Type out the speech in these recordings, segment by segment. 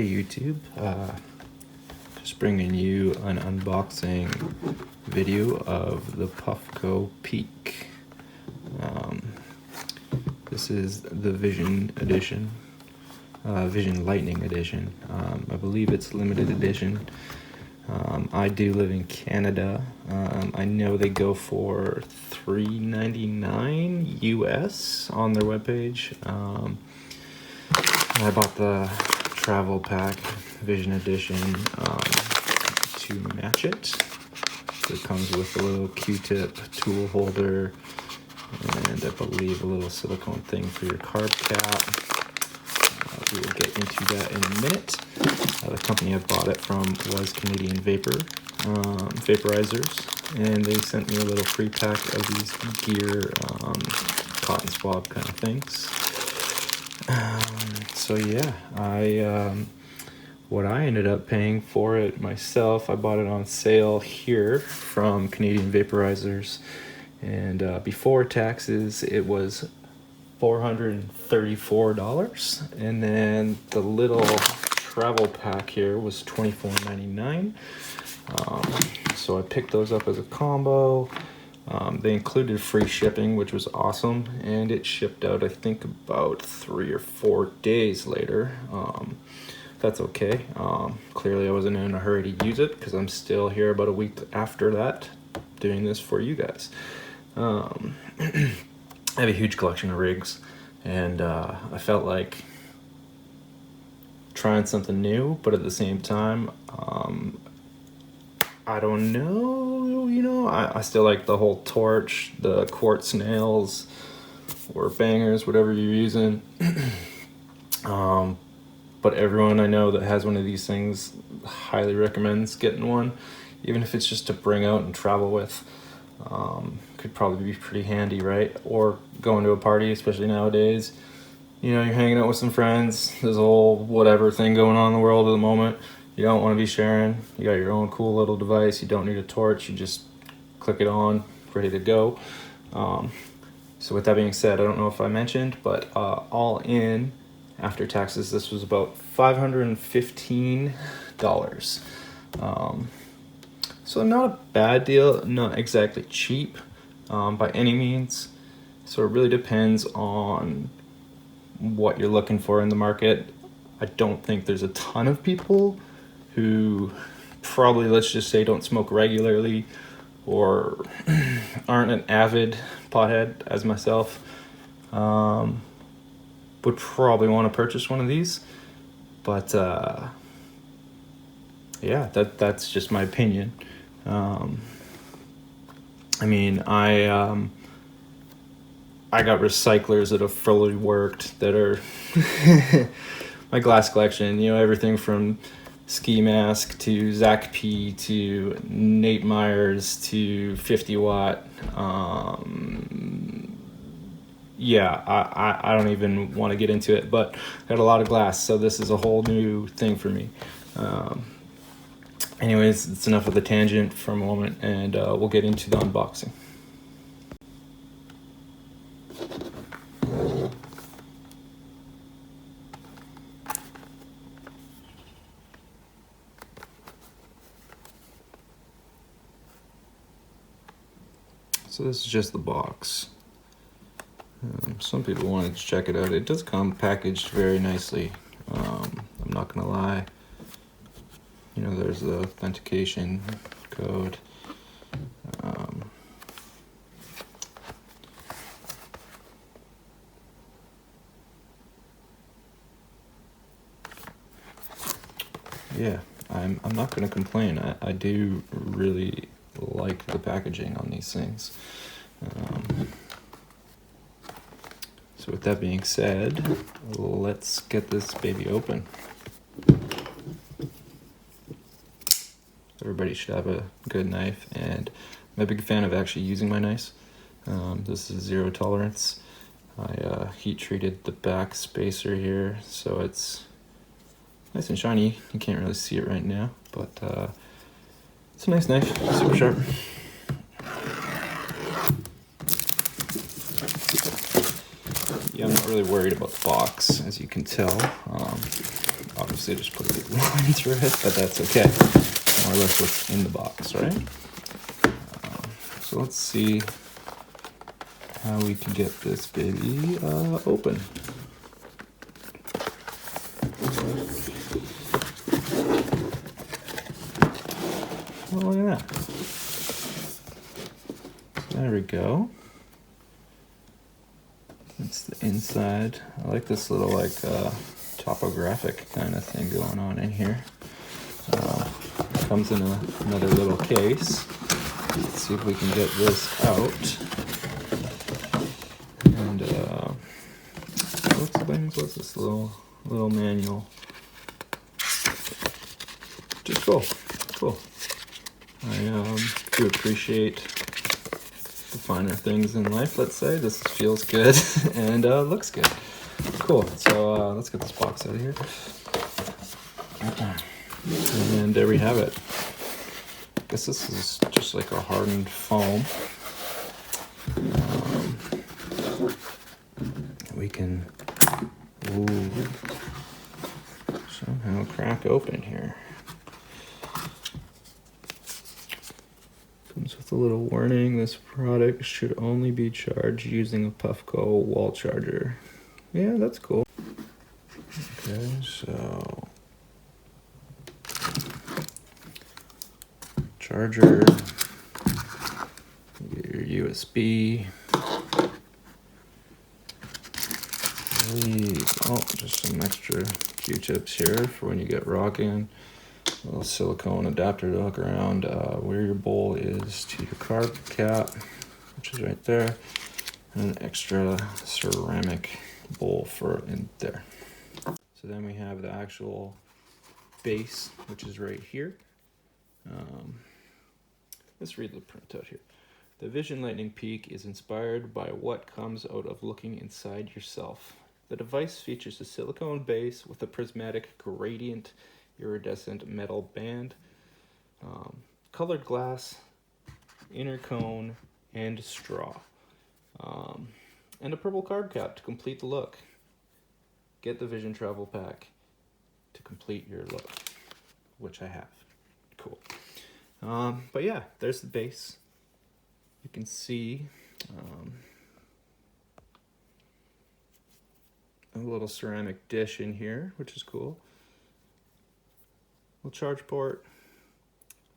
Hey YouTube, just bringing you an unboxing video of the Puffco Peak. This is the Vision Edition, Vision Lightning Edition. I believe it's limited edition. I do live in Canada. I know they go for $3.99 US on their webpage. I bought the travel pack Vision Edition to match it. So it comes with a little Q-tip tool holder and I believe a little silicone thing for your carb cap. We will get into that in a minute. The company I bought it from was Canadian Vaporizers, and they sent me a little free pack of these gear cotton swab kind of things. So yeah, what I ended up paying for it myself, I bought it on sale here from Canadian Vaporizers, and before taxes it was $434, and then the little travel pack here was $24.99. So I picked those up as a combo. They included free shipping, which was awesome, and it shipped out I think about 3 or 4 days later. That's okay. Clearly I wasn't in a hurry to use it because I'm still here about a week after that doing this for you guys. I have a huge collection of rigs, and I felt like trying something new, but at the same time, I don't know, I still like the whole torch, the quartz nails, or bangers, whatever you're using. But everyone I know that has one of these things highly recommends getting one, even if it's just to bring out and travel with. Could probably be pretty handy, right? Or going to a party, especially nowadays. You're hanging out with some friends. There's a whole whatever thing going on in the world at the moment. You don't want to be sharing. You got your own cool little device. You don't need a torch. You just click it on, ready to go. So with that being said, I don't know if I mentioned, but all in, after taxes, this was about $515. So not a bad deal, not exactly cheap by any means. So it really depends on what you're looking for in the market. I don't think there's a ton of people who probably, let's just say, don't smoke regularly or aren't an avid pothead as myself, would probably want to purchase one of these. But yeah, that's just my opinion. I got recyclers that have fully worked that are my glass collection, everything from Ski Mask to Zach P to Nate Myers to 50 watt. Yeah, I don't even want to get into it, but I got a lot of glass, so this is a whole new thing for me. Anyways, it's enough of the tangent for a moment, and we'll get into the unboxing. So this is just the box. Some people wanted to check it out. It does come packaged very nicely. I'm not gonna lie. There's the authentication code. Yeah, I'm not gonna complain. I do really like the packaging on these things. So with that being said, let's get this baby open. Everybody should have a good knife, and I'm a big fan of actually using my knives. This is 0 tolerance. I heat treated the back spacer here, so it's nice and shiny. You can't really see it right now, but it's a nice knife, super sharp. Yeah, I'm not really worried about the box, as you can tell. Obviously, I just put a big line through it, but that's okay. More or less what's in the box, right? So let's see how we can get this baby open. Oh, look at that. There we go. That's the inside. I like this little like topographic kind of thing going on in here. Comes in another little case. Let's see if we can get this out. And what's this little manual? Just cool. I do appreciate the finer things in life, let's say. This feels good and looks good. Cool. So let's get this box out of here. And there we have it. I guess this is just like a hardened foam. We can somehow crack open here. Comes with a little warning. This product should only be charged using a Puffco wall charger. Yeah, that's cool. Okay, so charger, get your USB. Just some extra Q-tips here for when you get rocking. A little silicone adapter to hook around where your bowl is to your carb cap, which is right there, and an extra ceramic bowl for in there. So then we have the actual base, which is right here. Let's read the printout here. The Vision Lightning Peak is inspired by what comes out of looking inside yourself. The device features a silicone base with a prismatic gradient iridescent metal band, colored glass, inner cone, and straw, and a purple carb cap to complete the look. Get the Vision Travel Pack to complete your look, which I have. Cool. But yeah, there's the base. You can see a little ceramic dish in here, which is cool. Little charge port.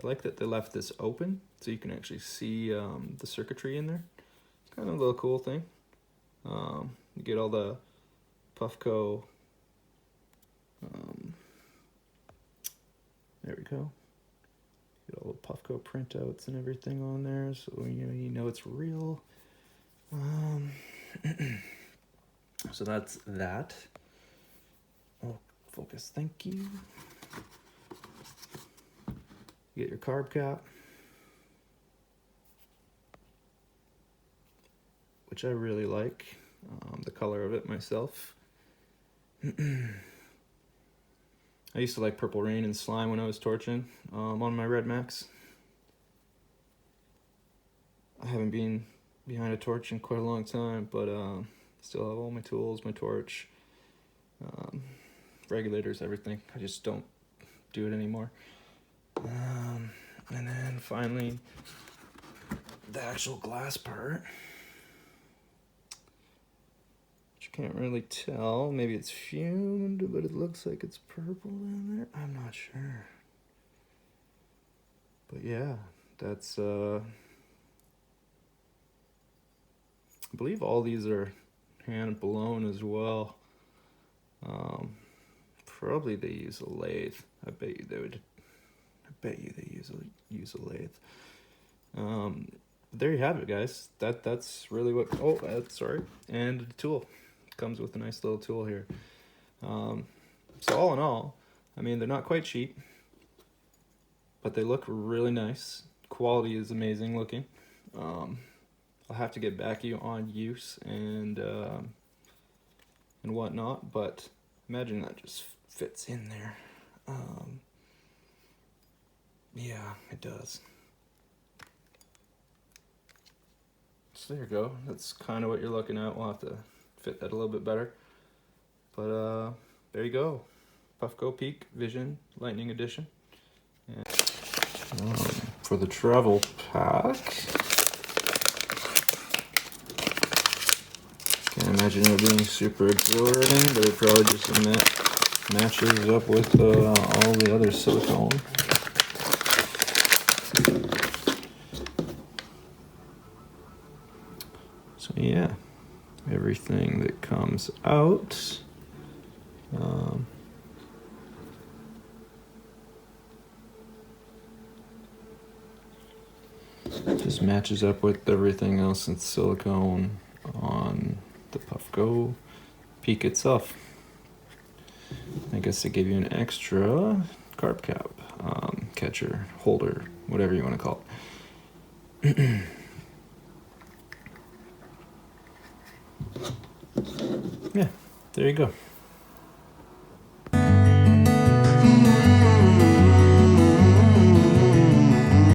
I like that they left this open so you can actually see the circuitry in there. It's kind of a little cool thing. You get all the Puffco. There we go. Get all the Puffco printouts and everything on there, so you know it's real. So that's that. Oh, focus. Thank you. You get your carb cap, which I really like, the color of it myself. I used to like Purple Rain and Slime when I was torching on my Red Max. I haven't been behind a torch in quite a long time, but still have all my tools, my torch, regulators, everything. I just don't do it anymore. And then finally, the actual glass part. Which you can't really tell. Maybe it's fumed, but it looks like it's purple down there. I'm not sure. But yeah, that's, I believe all these are hand blown as well. Probably they use a lathe. I bet you they use a lathe. There you have it, guys. That's really what. Oh, sorry. And the tool comes with a nice little tool here. So all in all, I mean, they're not quite cheap, but they look really nice. Quality is amazing looking. I'll have to get back to you on use and whatnot, but imagine that just fits in there. Yeah, it does. So there you go. That's kind of what you're looking at. We'll have to fit that a little bit better. But there you go. Puffco Peak Vision Lightning Edtion. And, for the travel pack, can't imagine it being super exhilarating, but it probably just matches up with all the other silicone. So yeah, everything that comes out. Just matches up with everything else in silicone on the Puffco Peak itself. I guess they give you an extra carb cap, catcher, holder, whatever you want to call it. Yeah, there you go.